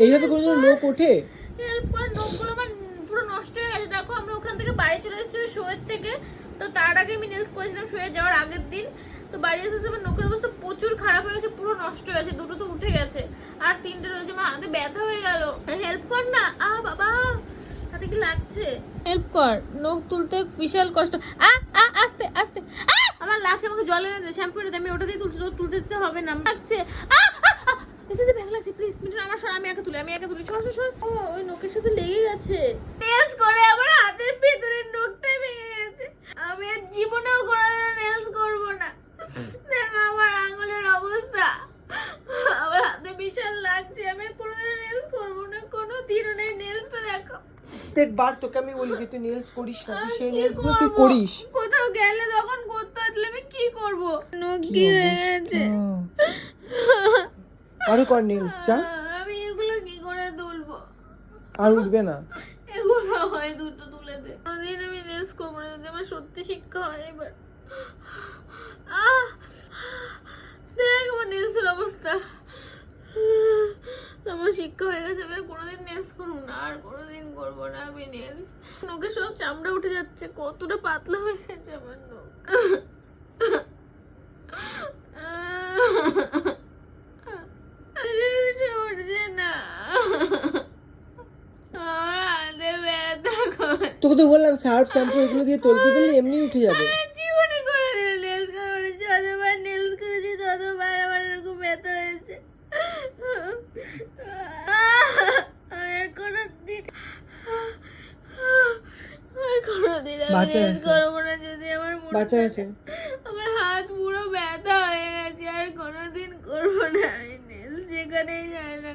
এইভাবে কোনো লোক ওঠে? হেল্প কর, নখগুলো আমার পুরো নষ্ট হয়ে গেছে। দেখো আমরা ওখান থেকে বাড়ি চলে এসেছি শোয়ের থেকে, তো তার আগে আমি নেলস করেছিলাম শোয়ে যাওয়ার আগের দিন। তো বাড়ি এসেছে আমার নখের অবস্থা প্রচুর খারাপ হয়ে গেছে, পুরো নষ্ট হয়ে গেছে, দুটো তো উঠে গেছে আর তিনটে রয়েছে। আমার হাতে ব্যথা হয়ে গেল, হেল্প কর না। বাবা হাতে কি লাগছে, হেল্প কর, নখ তুলতে বিশাল কষ্ট। আস্তে আস্তে আমার লাগছে, আমাকে জল এনে দে, শ্যাম্পু এনে দে, আমি ওটা দিয়ে তুলতে দিতে হবে না, লাগছে। এসে ব্যথা লাগছে, প্লিজ মিঠুন আমার সর, আমি একা তুলি, সর। ও ওই নখের সাথে লেগে গেছে, নেলস করে আমার হাতের ভেতরের নখটাই ভেঙে গেছে। আমি আর জীবনেও কোনোদিন নেলস করব না। দেখো আমার আঙুলের অবস্থা, আমার হাতে বিশাল লাগছে, আমি আর কোনোদিন নেলস করব না, কোনোদিনও নেই। নেলসটা দেখো, প্রত্যেকবার তোকে আমি বলি যে তুই নেলস করিস না, তুই সেই নেলস গুলো তুই করিস। কোথাও গেলে তখন করতে হলে আমি কি করব? নখ কি হয়ে গেছে, আরো কর নেলস, যা। আমি এগুলো কি করে তুলবো? আর উঠবে না এগুলো হয় দুটো তুলে দে, কোনদিন আমি নেলস করবো না, যদি আমার সত্যি শিক্ষা হয়। এবার দেখ আমার নেলসের অবস্থা, আমার শিক্ষা হয়ে গেছে, আমি আর কোনোদিন নেলস করবো না, আর কোনোদিন করবো না আমি নেলস। নখে সব চামড়া উঠে যাচ্ছে, কতটা পাতলা হয়ে গেছে আমার নখ। উঠছে না, তোকে তো বললাম সার্ফ শ্যাম্পু এগুলো দিয়ে তুলতে পারলে এমনি উঠে যাবে। জীবনে করে দিল নেলস করেছি, যতবার নেলস করেছি ততবার আমার এরকম ব্যথা হয়েছে। আর কোনোদিন আমি নেলস করবো না, যদি আমার বাচ্চা আছে, আমার হাত পুরো ব্যথা হয়ে গেছে, আর কোনোদিন করবো না আমি নেলস, যেখানেই যায় না।